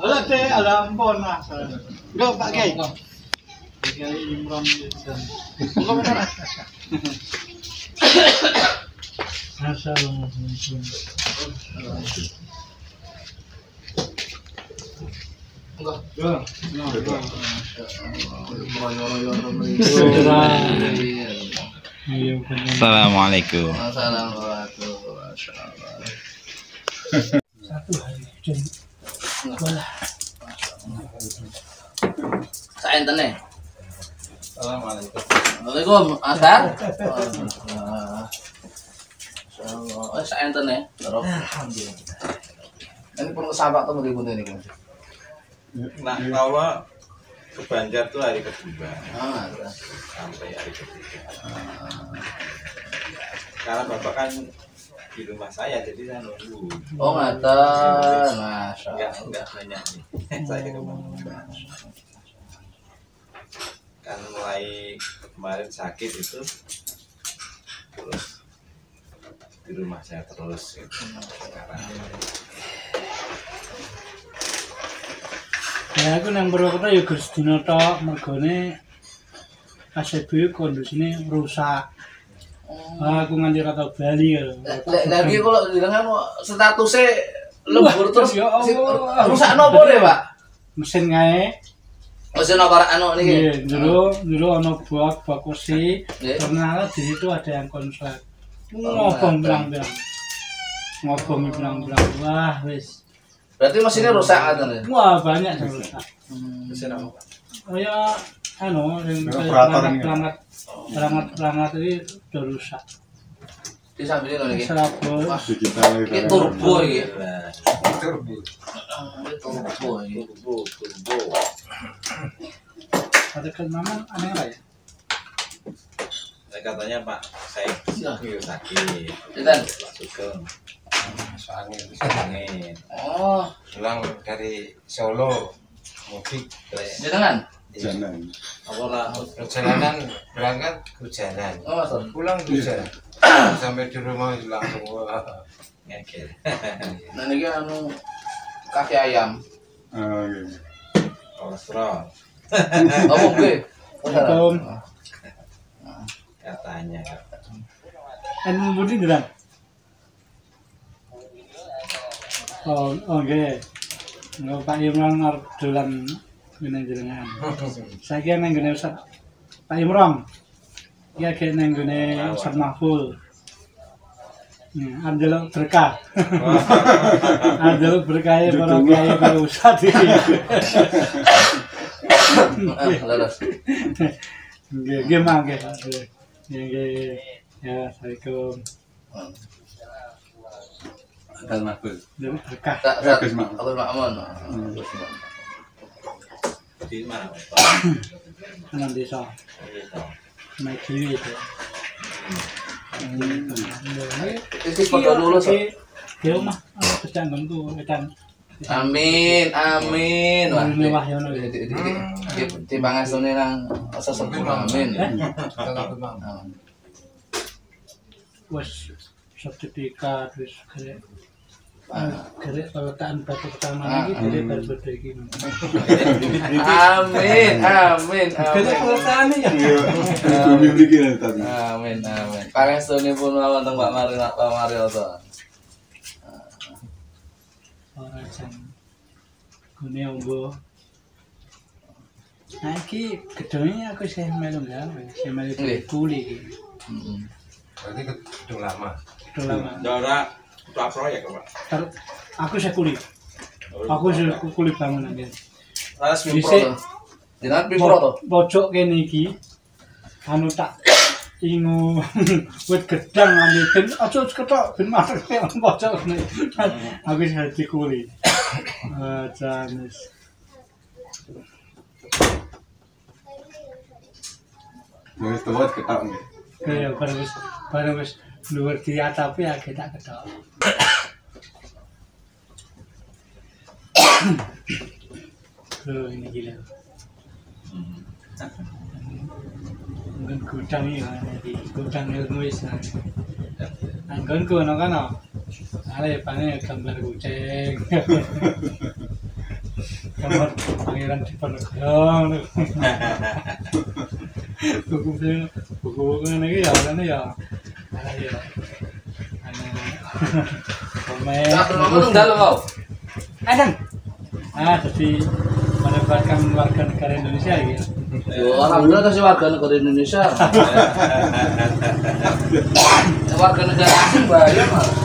Halo teh, ada ampun lah. Enggak Pak Kiai. Kiai Imron. Enggak benar. Assalamualaikum. Assalamualaikum. Satu hari hujan. Saya enten nih. Assalamualaikum. Waalaikumsalam. Asar. Saya enten nih. Alhamdulillah. Ini pun kesabak tuh mau ini kan. Nah, kalau ke Banjar tuh hari kedua sampai hari ketiga. Karena bapak kan di rumah saya, jadi saya nunggu. Oh ngaten, masya Enggak banyak nih. Saya kemana? Kan mulai kemarin sakit itu, terus di rumah saya terus gitu. Sekarang. Ya aku nang Purwokerto ya Gus Dino tok, mergone ACB kondisine rusak. Aku nganti ra tau bali ya. Lagi kalau dengan statusnya lembur terus ya Allah. rusak nopo deh Pak? Mesin ngae. Mesin apa anu Iya, niki? dulu ono bak kursi. Ternyata di situ ada yang konslet. Ngobong bilang-bilang. Wah, wis. Berarti mesinnya rusak katanya. Wah, banyak yang rusak. Mesin apa? Oh ya, yang perangkat ini udah rusak. Di samping ini niki. Serabut. Ini turbo iki. Turbo. Turbo iki. Turbo. Ada kelemahan aneh lah ya. Katanya Pak, saya sakit. Dinten. Sugeng. Angin. Oh, Pulang dari Solo mudik jenengan. perjalanan berangkat hujanan, Oh, Mas. pulang hujan, sampai di rumah langsung Ngekil. Nah niki anu kaki ayam. Kolesterol. Oh, nggih. Assalamualaikum. Katanya. Anu budi gerak. Oh, nggih. Nggak Pak Imron arep dolan ngene jenengan. Saiki nang ngene Ustaz Pak Imron. Iki agek nang ngene Ustaz Mahful. Andelok berkah. Andelok berkah para kiai para ustaz iki. Leres. Nggih, mangke. Nggih. Ya, Assalamualaikum. Dan makul. Berkah. Bagus makmun. Di mana? Nang desa. Naik kiri itu. Iki foto dulu sih. Di rumah, kecanggung tuh, kecang. Amin, amin. Wah, Mewah ya ono. di pangastune nang sesepuh amin. Wes sertifikat wis gerek. Gerek peletakan batu pertama iki dari batu iki. Amin, amin, Gerek amin. peletakan ya. Amin, amin. Pangastune pun wonten Pak Marioto. Ora jan gune ombo. Nah iki gedhonge aku sih melu gawe, sih melu kuli iki. Heeh. berarti gedung lama. Gedhong lama. Dora tua proyek Pak. Aku sih kuli. Aku sih kuli bangunan iki. Laras Pipro. Jenengan Pipro to? Pojok kene iki anu tak ingu wit gedang anu ben aja ketok ben marek nang pojok kene. Aku sih dikuli. Janis. Wis tuwet ketok nggih. Kaya bareng wis luwur di atape agek tak ketok. Oh, ini gila. Mungkin gudang ya, di gudang ilmu Islam. Anggonku ngono kan. Ale pane gambar kucing. Gambar pangeran Diponegoro. Buku ngene iki ya ana ya. Ana ya. Ana. Komen. Ngomong dalam kau. Adang. Jadi mendapatkan warga negara Indonesia ya. Alhamdulillah kasih warga negara Indonesia. Warga negara asing bahaya malah.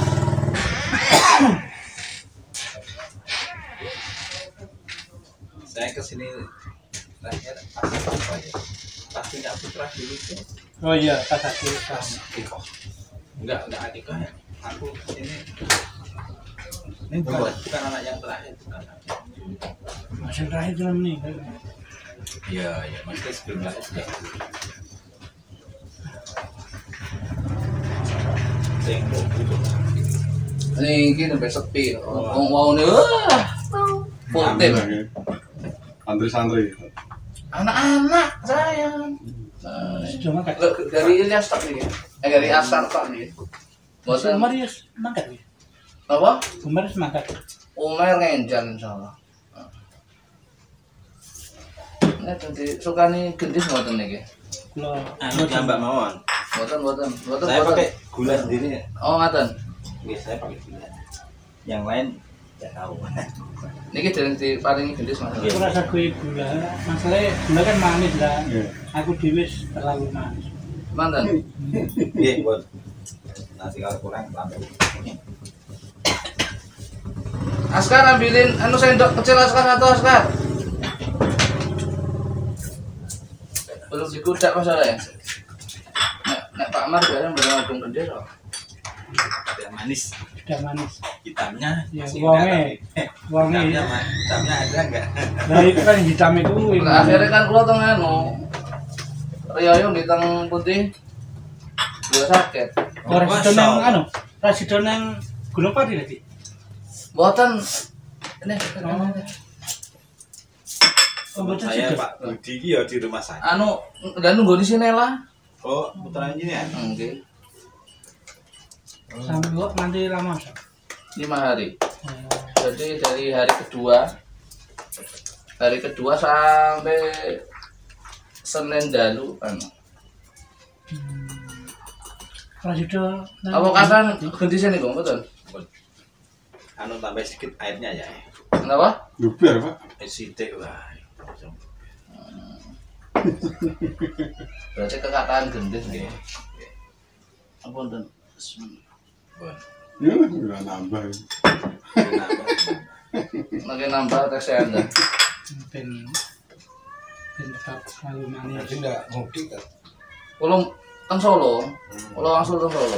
Saya kesini terakhir apa ya? Pasti nggak putra dulu tuh. Oh iya, pas aku Enggak adikah ya. Aku ini bukan anak yang terakhir, bukan anak. masih terakhir dalam nih. Iya, maksudnya sebelum lahir sudah. Tengok gitu. Ini sampai sepi. Mau nih, full tim. Santri-santri. Anak-anak sayang. Sudah makan. Dari Ilyas tak nih? Dari Asar tak nih? Masih Bosan. Marius makan ya. Apa? Marius makan. Umar ngenjan insyaallah. Nah, jadi suka nih gendis mboten niki. Kalau Anu jambak mawon. Mboten. Saya pakai gula sendiri ya. Oh, ngaten. Biasanya pakai gula. Yang lain nggak tahu. Niki dereng diparingi gendis Mas. aku rasa kue gula, masalahnya gula kan manis lah. Iya. Aku diwis terlalu manis. Manten. Iya, buat nanti kalau kurang tambah. Askar ambilin anu sendok kecil Askar atau Askar? Belum digudak masalahnya. Nek Pak Mar biasanya belum ngadung gendis kok. Tidak manis. Sudah manis. Hitamnya Ya, masih wonge. ada, Wonge. hitamnya ada enggak? Nah itu kan hitam itu. Nah, akhirnya kan kula teng anu. Riyoyo di teng putih. Dia sakit. Residen yang anu, residen yang Gunung Pati tadi. Mboten ini Oh, betul Saya sih. Pak Budi iki ya di rumah saya. anu dan nunggu di sini lah. Oh, putra ini ya. Nggih. Sampai kok nanti lama. 5 hari. Jadi dari hari kedua sampai Senin dalu anu. Residen. Apa kasan gendisnya nih, Bang? Betul. Anu tambah sedikit airnya ya. Kenapa? Luber, Pak. Sidik wah. Berarti kekataan gendis nih. Apunten. Bon. Ya, udah nambah. Kenapa? Makin nambah tesnya Anda. Ben tetap selalu manis. Berarti enggak mudik kan? Kalau teng Solo, kalau langsung teng Solo.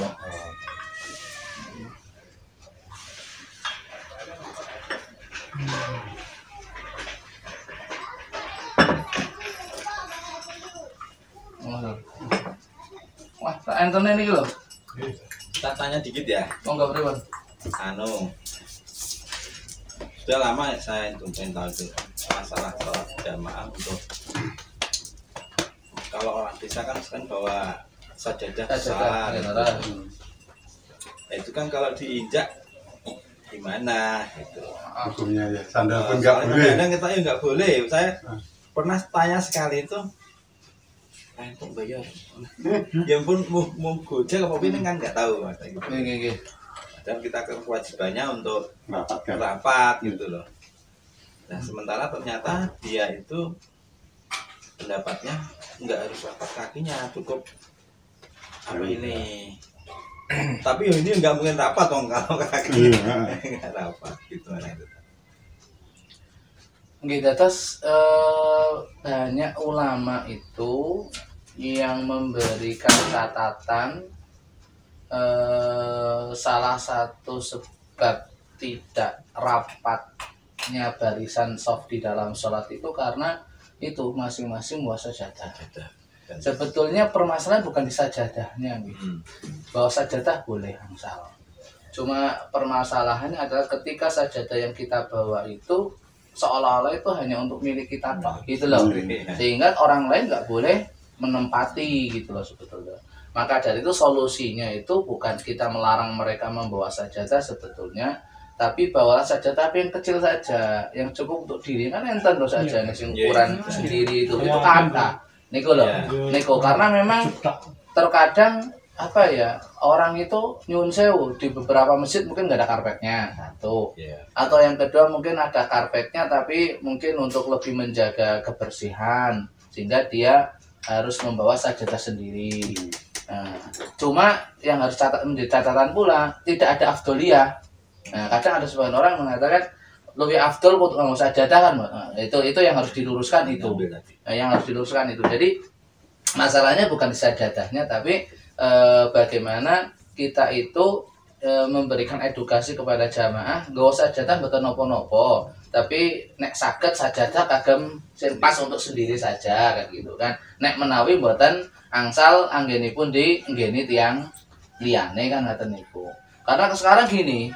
Wah, tak enten ini lho. Kita tanya dikit ya. Monggo pripun? Anu. Sudah lama saya itu pengen tahu itu masalah sholat jamaah untuk kalau orang desa kan sekarang bawa sajadah besar. Itu kan kalau diinjak gimana gitu. Hukumnya ya. Sandal pun nggak boleh. Kadang kita ya nggak boleh. Saya pernah tanya sekali itu, untuk bayar. Ya pun mau gojek apa ini kan nggak tahu. Nggih. Dan kita kewajibannya untuk Rapatkan. rapat gitu loh. Nah sementara ternyata dia itu pendapatnya nggak harus rapat kakinya, cukup apa ini. Tapi ya ini nggak mungkin rapat dong kalau kaki nggak rapat gitu. Nggih, dados banyak ulama itu yang memberikan catatan salah satu sebab tidak rapatnya barisan shaf di dalam sholat itu karena itu masing-masing bawa sajadah. Sebetulnya permasalahan bukan di sajadahnya, bahwa sajadah boleh angsal. Cuma permasalahannya adalah ketika sajadah yang kita bawa itu seolah-olah itu hanya untuk milik kita gitu loh, sehingga orang lain nggak boleh menempati gitu loh sebetulnya. Maka dari itu solusinya itu bukan kita melarang mereka membawa sajadah sebetulnya, tapi bawalah sajadah tapi yang kecil saja, yang cukup untuk diri kan enten loh saja yang ukuran sendiri itu kata niku loh, niku karena memang terkadang apa ya, orang itu nyuwun sewu di beberapa masjid mungkin nggak ada karpetnya satu, atau yang kedua mungkin ada karpetnya tapi mungkin untuk lebih menjaga kebersihan sehingga dia harus membawa sajadah sendiri. Nah, cuma yang harus menjadi catatan pula tidak ada afdoliyah. Nah, kadang ada sebagian orang mengatakan lebih afdol untuk nggak sajadah kan, itu yang harus diluruskan itu, yang harus diluruskan itu. Jadi masalahnya bukan di sajadahnya tapi bagaimana kita itu memberikan edukasi kepada jamaah gak usah sajadah betul nopo-nopo, tapi nek saged sajadah kagem sing pas untuk sendiri saja kan gitu kan. Nek menawi mboten angsal anggenipun di nggene tiyang liyane kan ngaten niku. Karena sekarang gini,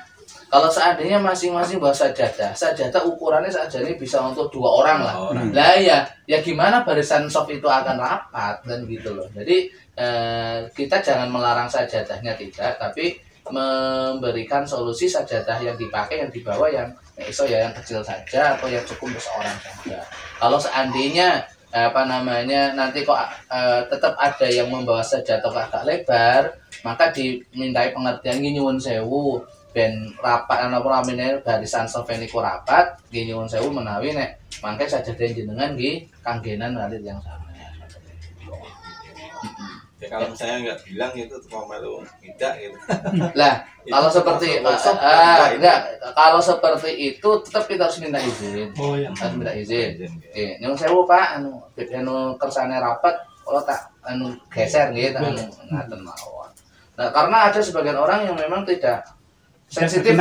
kalau seandainya masing-masing bawa sajadah ukurannya saja ini bisa untuk 2 orang lah. Lah ya gimana barisan soft itu akan rapat dan gitu loh. Jadi kita jangan melarang sajadahnya tidak, tapi memberikan solusi sajadah yang dipakai yang dibawa yang iso ya yang kecil saja atau yang cukup untuk seorang saja. Kalau seandainya nanti kok tetap ada yang membawa sajadah agak lebar, maka dimintai pengertian nyuwun sewu ben rapat ana ramene barisan soft niku rapat nggih nyuwun sewu menawi nek mangke sajadah jenengan nggih kanggenan kali yang sama. Ya kalau saya nggak bilang itu mau malu tidak gitu. Lah kalau seperti kalau seperti itu tetap kita harus minta izin. Oh iya. Harus minta izin. Nyuwun sewu Pak, anu kersane rapat kalau tak geser gitu ngaten mawon. Nah, karena ada sebagian orang yang memang tidak sensitif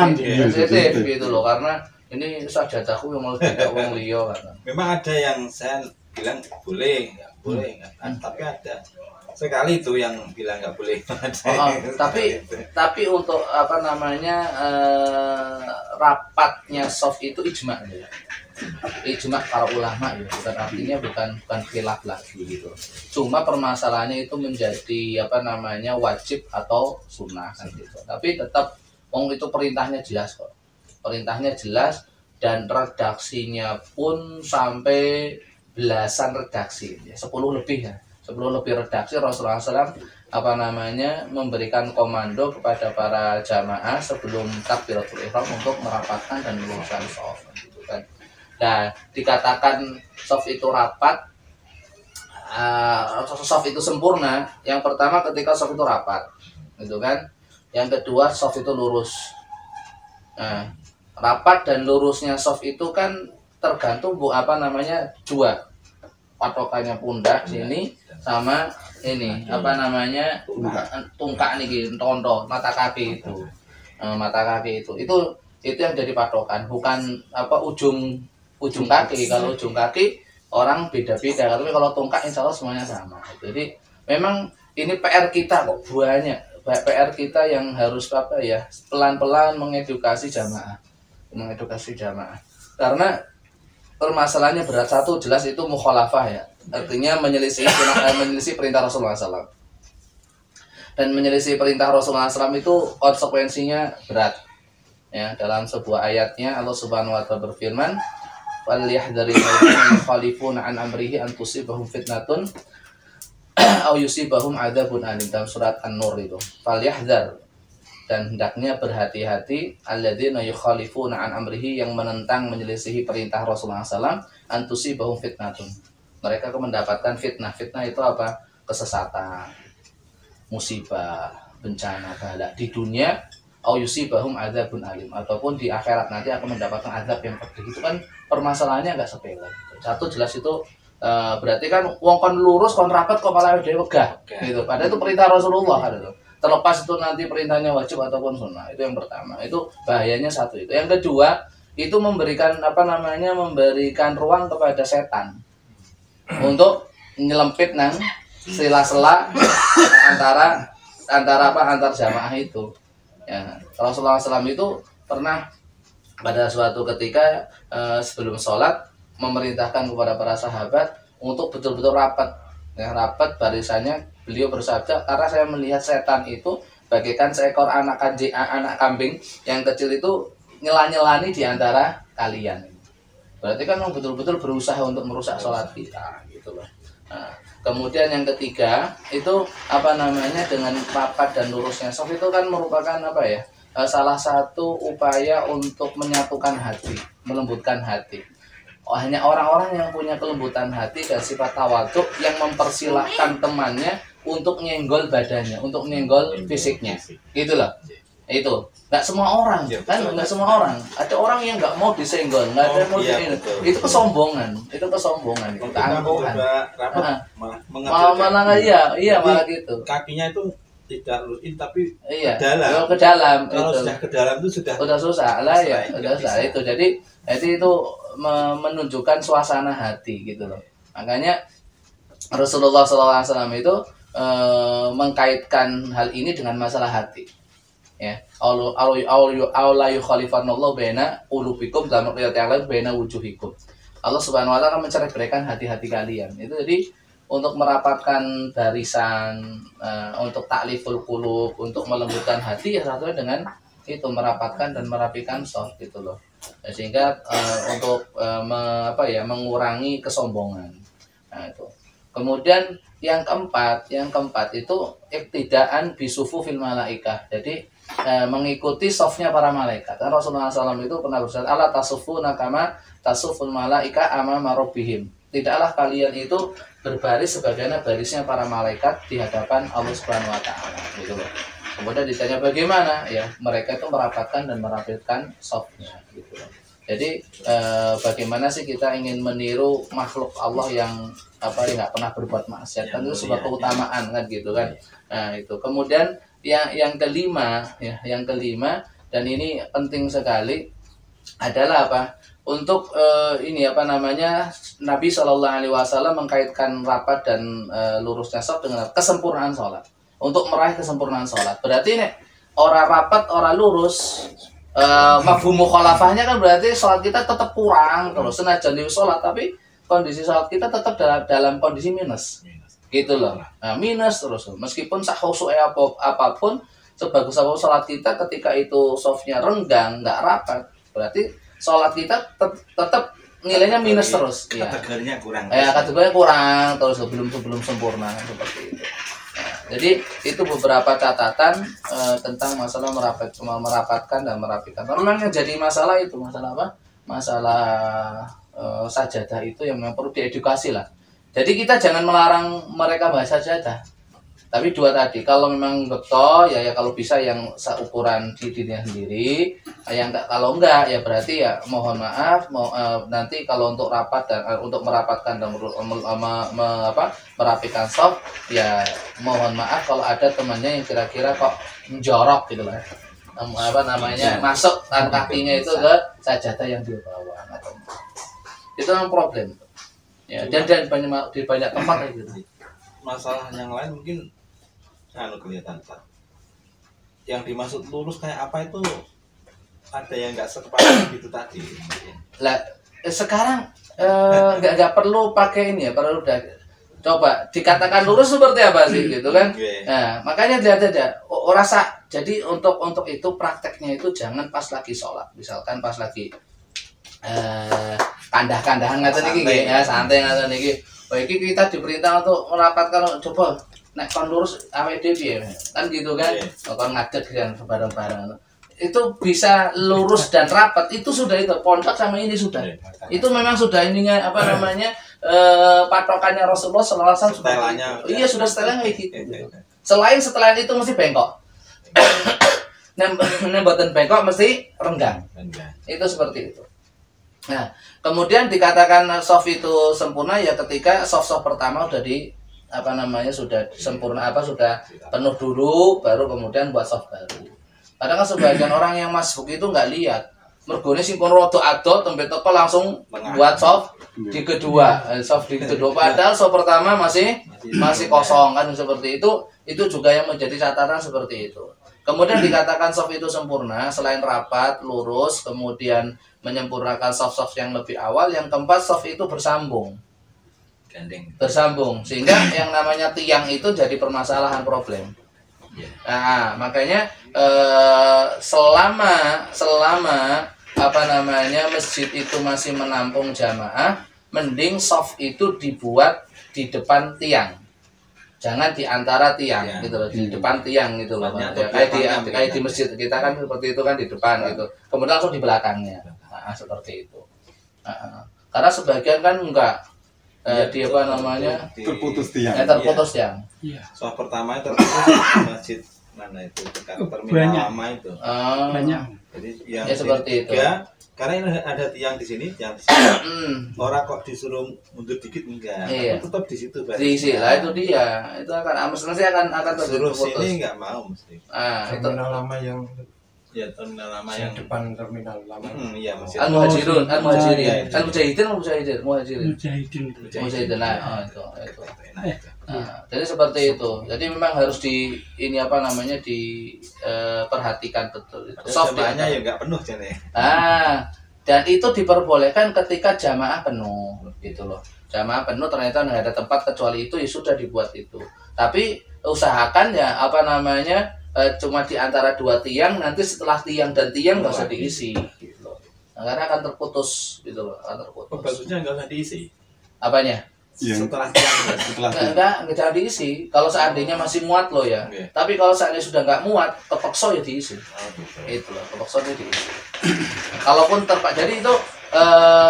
gitu loh, karena ini sajadahku yang mau tidak wong liya kan. Memang ada yang saya bilang boleh, nggak boleh, tapi ada sekali itu yang bilang nggak boleh. Tapi untuk rapatnya soft itu ijma ya. Ijma para ulama ya, bukan artinya bukan khilaf lagi gitu. Cuma permasalahannya itu menjadi wajib atau sunnah kan gitu. Tapi tetap itu perintahnya jelas kok. Perintahnya jelas dan redaksinya pun sampai belasan redaksi, 10 lebih ya. 10 lebih redaksi Rasulullah SAW memberikan komando kepada para jamaah sebelum takbiratul ihram untuk merapatkan dan meluruskan shaf gitu kan. Nah, dikatakan shaf itu rapat, shaf itu sempurna. Yang pertama ketika shaf itu rapat, gitu kan. Yang kedua shaf itu lurus. Nah, rapat dan lurusnya shaf itu kan tergantung dua patokannya pundak sini sama ini tungkak nih tonto mata kaki itu. Itu yang jadi patokan, bukan ujung kaki. Kalau ujung kaki orang beda-beda, tapi kalau tungkak insya Allah semuanya sama. Jadi memang ini PR kita kok, banyak PR kita yang harus pelan-pelan mengedukasi jamaah. Karena permasalahannya berat. Satu jelas itu mukhalafah ya, artinya menyelisih perintah Rasulullah SAW. Dan menyelisih perintah Rasulullah SAW itu konsekuensinya berat. Ya, dalam sebuah ayatnya Allah Subhanahu wa taala berfirman, "Falyahdharil ladzina yukhalifuna an amrihi an tusibahum fitnatun aw yusibahum adzabun alim." Dalam surat An-Nur itu. Falyahdhar, dan hendaknya berhati-hati alladzina yukhalifuna an amrihi, yang menentang menyelisihi perintah Rasulullah SAW, an tusibahum fitnatun. Mereka akan mendapatkan fitnah. Fitnah itu apa? Kesesatan, musibah, bencana, bala di dunia, au yusibahum adzabun alim, ataupun di akhirat nanti akan mendapatkan azab yang pedih. Itu kan permasalahannya enggak sepele. Satu jelas itu berarti kan wong kon lurus kon rapat kok malah dhewe wegah gitu. Padahal itu perintah Rasulullah kan itu. Terlepas itu nanti perintahnya wajib ataupun sunnah. Itu yang pertama. Itu bahayanya satu itu. Yang kedua, itu memberikan memberikan ruang kepada setan untuk nyelempit nang sela-sela antar jamaah itu. Ya, Rasulullah SAW itu pernah pada suatu ketika sebelum sholat memerintahkan kepada para sahabat untuk betul-betul rapat, ya, rapat barisannya Beliau bersabda, karena saya melihat setan itu bagaikan seekor anak kambing yang kecil itu nyela-nyelani di antara kalian. Berarti kan betul-betul berusaha untuk merusak sholat kita gitu loh. Nah, kemudian yang ketiga itu apa namanya, dengan rapat dan lurusnya shaf itu kan merupakan apa ya, salah satu upaya untuk menyatukan hati, melembutkan hati. Hanya orang-orang yang punya kelembutan hati dan sifat tawadhu yang mempersilahkan temannya untuk nyenggol badannya, untuk nyenggol fisiknya, gitu loh. Itu nggak semua orang kan, nggak semua orang, ada orang yang nggak mau disenggol, nggak ada yang mau itu kesombongan, itu keangkuhan. Malah iya malah gitu, kakinya itu tidak rutin tapi iya, ke dalam. Kalau itu sudah ke dalam itu sudah susah lah ya, sudah susah itu. Jadi itu menunjukkan suasana hati gitu loh. Makanya Rasulullah SAW itu mengkaitkan hal ini dengan masalah hati. Ya, Allah yukhalifanallahu baina qulubikum, dalam riwayat yang lain baina wujuhikum. Allah Subhanahu wa taala akan mencerai-beraikan hati-hati kalian. Itu jadi untuk merapatkan barisan, untuk takliful qulub, untuk melembutkan hati ya satunya dengan itu merapatkan dan merapikan shaf gitu loh. Sehingga untuk mengurangi kesombongan. Nah, itu. Kemudian yang keempat itu iktidaan bisufu fil malaikah. Jadi mengikuti shafnya para malaikat. Dan Rasulullah SAW itu pernah bersabda, "Ala tasufuna kama tasuful malaika amama rabbihim." Tidaklah kalian itu berbaris sebagaimana barisnya para malaikat di hadapan Allah Subhanahu wa taala, gitu loh. Kemudian ditanya bagaimana? Ya, mereka itu merapatkan dan merapitkan shafnya, gitu loh. Jadi bagaimana sih kita ingin meniru makhluk Allah yang nggak pernah berbuat maksiat, kan itu sebuah keutamaan kan gitu kan. Nah, itu. Kemudian yang kelima dan ini penting sekali adalah apa? Untuk Nabi Shallallahu Alaihi Wasallam mengkaitkan rapat dan lurusnya shaf dengan kesempurnaan sholat. Untuk meraih kesempurnaan sholat. Berarti ini orang rapat, orang lurus, mafhum mukhalafahnya kan berarti sholat kita tetap kurang terus. Senajan di sholat tapi kondisi sholat kita tetap dalam kondisi minus. Gitu loh. Nah, minus terus. Meskipun sahusuk apapun, sebagus apapun sholat kita ketika itu shafnya renggang, nggak rapat, berarti sholat kita tetap nilainya minus terus. Kategorinya kurang. Kategorinya kurang terus, belum sempurna seperti itu. Nah, jadi itu beberapa catatan tentang masalah merapatkan dan merapikan. Memang yang jadi masalah itu masalah apa? Masalah sajadah itu yang memang perlu diedukasi lah. Jadi kita jangan melarang mereka bahas sajadah. Tapi dua tadi, kalau memang betul ya kalau bisa yang seukuran di dirinya sendiri, kalau enggak ya berarti ya mohon maaf, nanti kalau untuk rapat dan untuk merapatkan dan merapikan shaf ya mohon maaf kalau ada temannya yang kira-kira kok menjorok gitu lah. Masuk kakinya itu ke sajadah yang dia bawa. Itu memang problem. Ya, dan di banyak tempat kayak gitu. Masalah yang lain mungkin kelihatan Pak. Yang dimaksud lurus kayak apa itu ada yang nggak sepakat gitu tadi. Lah sekarang nggak perlu pakai ini ya, perlu udah coba dikatakan lurus seperti apa sih gitu kan. Nah makanya lihat aja rasa. Jadi untuk itu prakteknya itu jangan pas lagi sholat, misalkan pas lagi kandah-kandahan ngaten iki ya santai ngaten iki. Iki kita diperintah untuk merapatkan, coba nek kon lurus awake dhewe kan gitu kan. Kon ngadeg kan bareng-bareng. Itu bisa lurus dan rapat itu sudah itu pondok sama ini sudah. Itu memang sudah ininya patokannya Rasulullah sallallahu alaihi wasallam. Iya sudah setelahnya kayak gitu. Setelah itu mesti bengkok. Nemboten bengkok mesti renggang. Itu seperti itu. Nah, kemudian dikatakan shaf itu sempurna ya ketika shaf pertama udah sudah sempurna sudah penuh dulu baru kemudian buat shaf baru. Kadang kan sebagian orang yang masuk itu nggak lihat. Mergone sing kon rada ado tembe teko langsung buat shaf di kedua. Padahal shaf pertama masih kosong kan seperti itu. Itu juga yang menjadi catatan seperti itu. Kemudian dikatakan shaf itu sempurna selain rapat, lurus, kemudian menyempurnakan shaf-shaf yang lebih awal, yang keempat shaf itu bersambung. Gandeng. bersambung sehingga yang namanya tiang itu jadi permasalahan problem. Iya. Nah, makanya selama apa namanya masjid itu masih menampung jamaah, mending soft itu dibuat di depan tiang. Jangan di antara tiang Ya. gitu loh, di depan tiang gitu loh. Tempatnya Ya, atau kayak di belakang, masjid kita kan seperti itu kan di depan gitu. Kemudian langsung di belakangnya. Nah, seperti itu. Karena sebagian kan enggak Iya, di apa namanya Terputus tiang. terputus tiang. Iya. Soal pertama itu terputus masjid mana itu dekat terminal Banyak. lama itu. Banyak. Jadi yang Ya, seperti itu. tiga, karena ini ada tiang di sini, tiang di sini. Orang kok disuruh mundur dikit enggak, Iya. tapi tetap di situ. Diisi lah itu dia. Itu akan mesti akan Suruh terputus. sini enggak mau mesti. Ah, itu Terminal lama yang Ya terminal lama yang yang depan terminal lama. iya masih. Al-Muhajirun, Iya, Al-Muhajirin. iya. Al-Mujahidin, Al-Mujahirin, Muhajirin. Mujahidin itu. Mujahirin lah, itu. Enak itu. Nah, jadi seperti itu. Jadi memang harus di ini apa namanya diperhatikan betul. Itu soft Jamaahnya ya. ya enggak penuh jadi. Dan itu diperbolehkan ketika jamaah penuh gitu loh. Jamaah penuh ternyata nggak ada tempat kecuali itu ya sudah dibuat itu. Tapi usahakan ya apa namanya cuma di antara dua tiang, nanti setelah tiang dan tiang nggak usah diisi gitu loh. Nah, karena akan terputus gitu loh, akan Oh, terputus. bagusnya enggak usah diisi. Apanya? Yang Setelah tiang setelah Enggak jangan diisi. Kalau seandainya masih muat loh ya. Oke. Tapi kalau seandainya sudah nggak muat, kepeksa ya diisi. Oh, gitu. Itu loh, kepeksanya diisi. Kalaupun jadi itu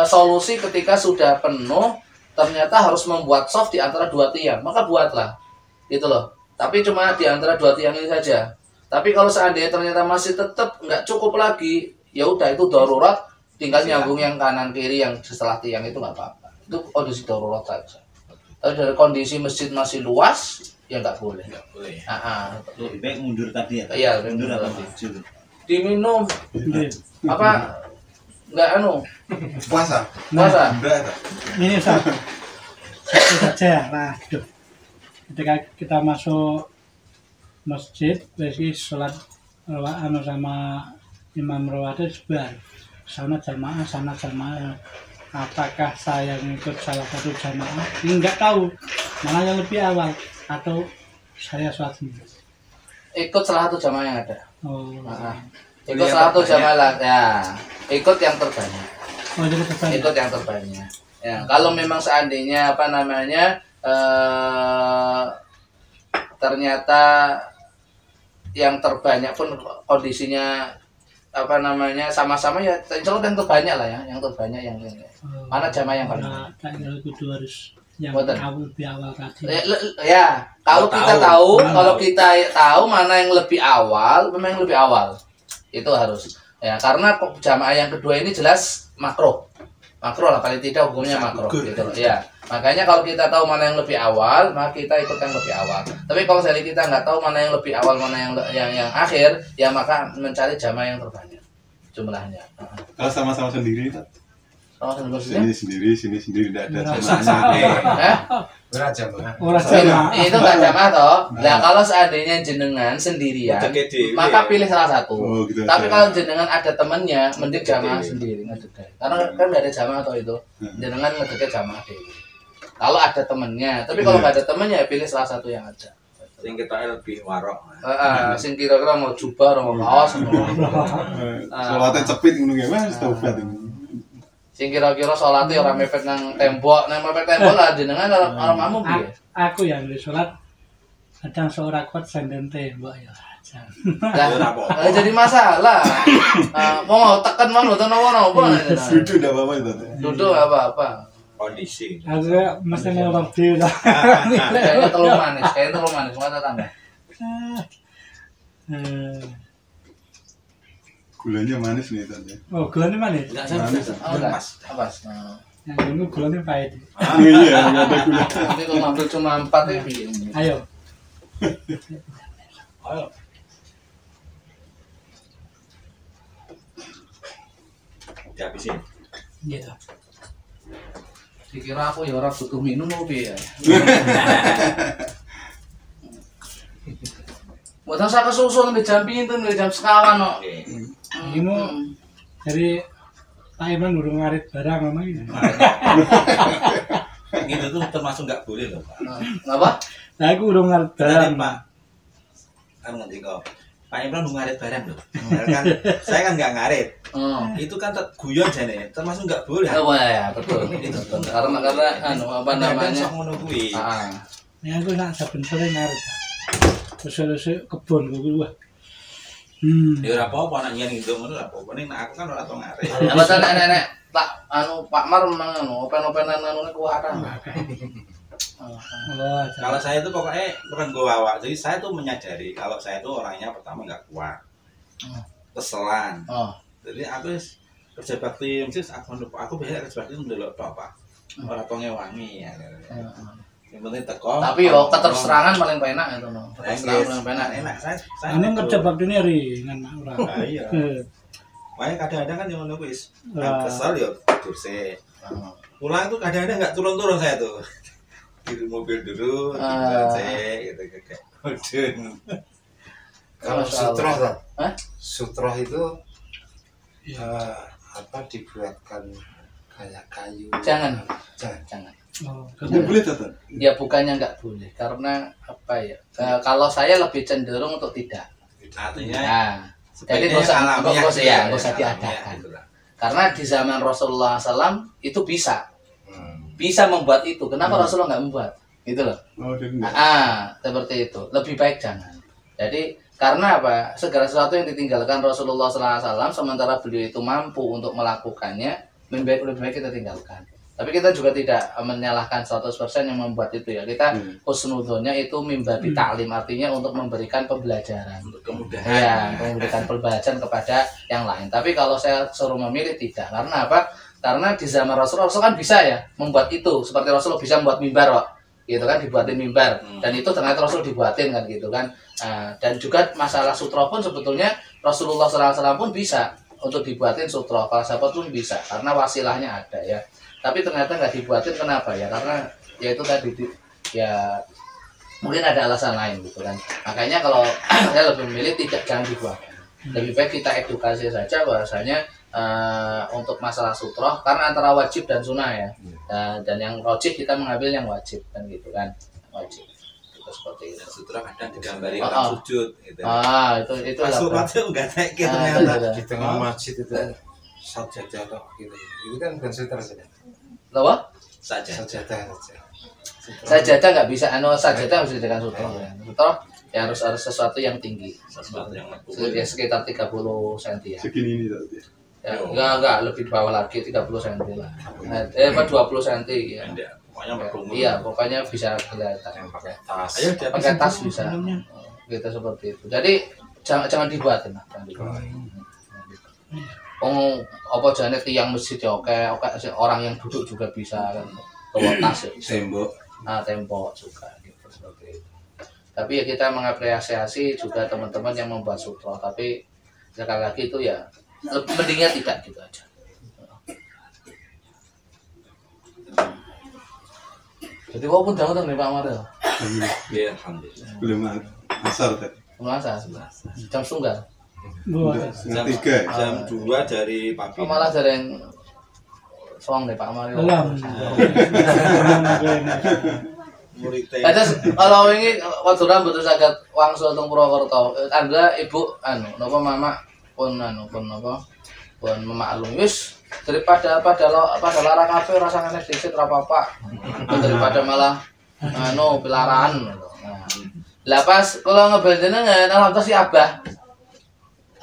solusi ketika sudah penuh, ternyata harus membuat soft di antara dua tiang, maka buatlah, gitu loh. Tapi cuma di antara dua tiang ini saja. Tapi kalau seandainya ternyata masih tetap nggak cukup lagi, ya udah itu darurat, tinggal nyambung yang kanan kiri yang setelah tiang itu nggak apa-apa. Itu kondisi darurat saja. Tapi dari kondisi masjid masih luas, ya nggak boleh. Enggak boleh. Lebih baik mundur tadi ya? Iya, mundur atau mundur. maju? Diminum Iya. apa? Nggak puasa. puasa. Enggak. Ini Ustaz. Satu saja. Nah, ketika kita masuk masjid, berarti sholat sama imam rawatib sebar. Sana jamaah. Apakah saya mengikut salah satu jamaah? Ini nggak tahu mana yang lebih awal atau saya sholat sendiri. Ikut salah satu jamaah yang ada. Oh, Ikut salah satu jamaah lah. Ya, ikut yang terbanyak. oh jadi terbanyak. Ikut yang terbanyak. Ya, kalau memang seandainya apa namanya ternyata yang terbanyak pun kondisinya apa namanya sama-sama ya, insya Allah yang terbanyak lah ya, yang terbanyak yang mana jamaah yang paling banyak. Tak kira kudu harus yang Boten. lebih awal tadi. Ya, kalau kita tahu, kalau kita tahu mana yang lebih awal, memang yang lebih awal. Itu harus. Ya, karena jamaah yang kedua ini jelas makruh. Makruh lah, paling tidak hukumnya makruh gitu loh. Ya. Makanya kalau kita tahu mana yang lebih awal, maka kita ikut yang lebih awal. Tapi kalau misalnya kita nggak tahu mana yang lebih awal, mana yang akhir, ya maka mencari jamaah yang terbanyak jumlahnya. Kalau sama-sama sendiri, Sama maksudnya? sini sendiri tidak ada Berasa. jamaahnya. Berat jamaah. Orang jamaah. Itu nggak jamaah toh. Nah kalau seandainya jenengan sendirian, Rezeki dewe. maka pilih salah satu. Oh, gitu Tapi aja. kalau jenengan ada temennya, mending jamaah Dewe. sendiri ngedeket. Karena kan nggak ada jamaah toh itu. Jenengan ngedeket jamaah dewe. Kalau ada temennya, tapi kalau nggak ada temennya, ya pilih salah satu yang ada. Sing kita lebih warok. Sing kira-kira mau jubah, mau kaos, Sholatnya cepit ngono ya, Mas, tobat ini. sing kira-kira sholatnya orang mepet nang tembok lah jenengan orang kamu piye? Aku yang di sholat kadang seorang kuat senden tembok ya. Lah, jadi masalah. Mau tekan mana atau nopo Duduk tidak apa-apa itu. duduk apa-apa. Kondisi. Aku mesti orang dia lah. Kayaknya terlalu manis, mata tambah. Gulanya manis nih tadi. Oh, gulanya mana? Enggak saya Manis. Oh, enggak. Pas. Apa? Yang ini gulanya pahit. Iya, nggak ada gula. Nanti kalau ngambil cuma 4 ya piye? Ayo. Ayo. Dihabisin. Gitu. Dikira aku ya orang butuh minum apa piye ya? Buat saya kesusun di jam pintu, di jam sekawan no. Oke. Ini mau dari Pak Iman urung ngarit barang ngomong ini. gitu tuh termasuk nggak boleh loh Pak. Ngapa? Nah, aku udah ngerti Tadi Pak, kan ngerti kok. Pak Imran ngarit barang loh. Kan saya kan nggak ngarit. Itu kan guyon jane, termasuk nggak boleh. Oh ya, betul. Itu betul. Karena apa namanya? Sok ngono kuwi. Ya aku nak saben sore ngarit. Terus kebon kuwi wah. Ya ora apa-apa nek nyen nduk ngono ora apa-apa. Ning aku kan ora tau ngarit. Apa ta nek tak Pak Mar menang open-openan anune kuwatan. Kalau saya itu pokoknya renggo awak. Jadi saya tuh menyadari kalau saya itu orangnya pertama nggak kuat, keselan. Jadi aku kerja bakti, aku biasa kerja bakti mendelok apa, orang tau ngewangi ya. Yang penting teko. Tapi yo keterserangan paling penak itu no. Paling penak enak. Saya Ini kerja bakti ini ringan orang. Iya. Makanya kadang-kadang kan yang ngono wis kesel yo tidur sih. Pulang tuh kadang-kadang nggak turun-turun saya tuh. Di mobil dulu, gitu kayak modern. Kalau sutroh kan? Sutroh itu ya apa dibuatkan kayak kayu. Jangan. Nggak boleh Tata? Ya bukannya nggak boleh, karena apa ya? Kalau saya lebih cenderung untuk tidak. Artinya, jadi nggak usah diadakan. Karena di zaman Rasulullah SAW itu bisa membuat itu. Kenapa Rasulullah nggak membuat? Gitu loh. Seperti itu. Lebih baik jangan. Jadi karena apa? Segala sesuatu yang ditinggalkan Rasulullah SAW sementara beliau itu mampu untuk melakukannya, lebih baik kita tinggalkan. Tapi kita juga tidak menyalahkan 100% yang membuat itu ya. Kita husnudonnya itu mimbabi ta'lim, artinya untuk memberikan pembelajaran. untuk kemudahan. Ya, memberikan pembelajaran kepada yang lain. Tapi kalau saya suruh memilih tidak. Karena apa? Karena di zaman Rasul kan bisa ya membuat itu. Seperti Rasul bisa membuat mimbar kok. Gitu kan, dibuatin mimbar. Dan itu ternyata Rasul dibuatin kan gitu kan. Dan juga masalah sutra pun sebetulnya Rasulullah SAW pun bisa untuk dibuatin sutra. Para sahabat pun bisa. Karena wasilahnya ada ya. Tapi ternyata nggak dibuatin, kenapa ya? Karena ya itu tadi ya mungkin ada alasan lain gitu kan. Makanya kalau saya lebih memilih jangan dibuat. Lebih baik kita edukasi saja bahwasanya untuk masalah sutroh karena antara wajib dan sunnah ya. Dan yang wajib kita mengambil yang wajib kan gitu kan. Wajib. Itu seperti itu. Sutra kadang digambari orang sujud gitu. Itu Suratnya enggak kayak ternyata Di tengah masjid itu sajadah gitu. Itu kan bukan sutra saja. Apa? saja. Sajadah nggak bisa, sajadah harus dijadikan sutra. Sutra ya harus sesuatu yang tinggi. Sesuatu yang Ya, sekitar 30 cm ya. Segini ini tadi. Ya, enggak lebih di bawah lagi 30 cm lah. 20 cm ya. Pokoknya berkumpul. Iya, pokoknya bisa kelihatan. Pakai tas. Ayo Pakai tas bisa. Gitu seperti itu. Jadi jangan dibuatin lah. Apa jane tiang masjid ya oke, orang yang duduk juga bisa kan. Bawa tas ya. Tembok. Tembok juga gitu seperti itu. Tapi ya kita mengapresiasi juga teman-teman yang membuat sutra, tapi sekali lagi itu ya mendingnya tidak gitu aja. Jadi kok pun jangan nih Pak Marel. Iya, alhamdulillah. Belum asar tadi. Masa jam setengah. Jam 2 dari pagi. Malah dari yang soang deh Pak Marel. Ada kalau ini waktu rambut terus agak wangsul teng Purwokerto. Anda ibu napa mama pun pun memaklum wis daripada larang kabeh rasane dhisik ora apa-apa. Daripada malah pilaraan. Lah pas kalau ngebel jenengan alhamdulillah si Abah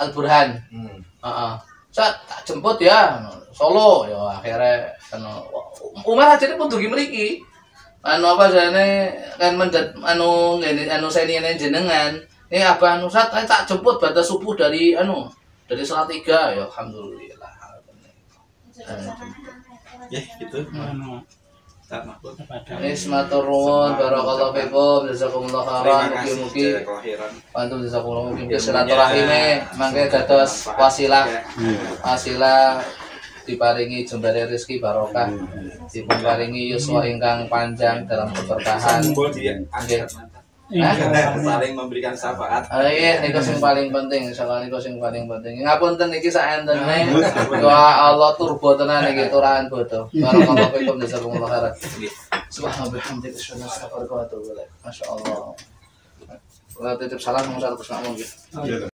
Al-Burhan. Saya tak jemput ya Solo ya akhirnya Umar aja pun dugi mriki. Apa jane kan mendet seni jenengan. Ini Abah Nusat tak jemput batas subuh dari Salatiga ya alhamdulillah. Ya gitu. Tak makbul. Matur nuwun barakallahu fikum jazakumullah khairan mugi-mugi antum jazakumullah mugi silaturahime mangke dados wasilah diparingi jembare rezeki barokah diparingi yuswa ingkang panjang dalam keberkahan saling memberikan syafaat. Iya, niku sing paling penting, salah niku sing paling penting. Ngapunten iki saentene doa Allah turbo tenan iki turahan bodo. Barakallahu fikum jazakumullah khairan. Subhanallah bihamdika asyhadu an la ilaha illa anta astaghfiruka wa atubu ilaik. Masya Allah. Titip salam sama Ustaz Gus Makmum gitu. Oh, iya.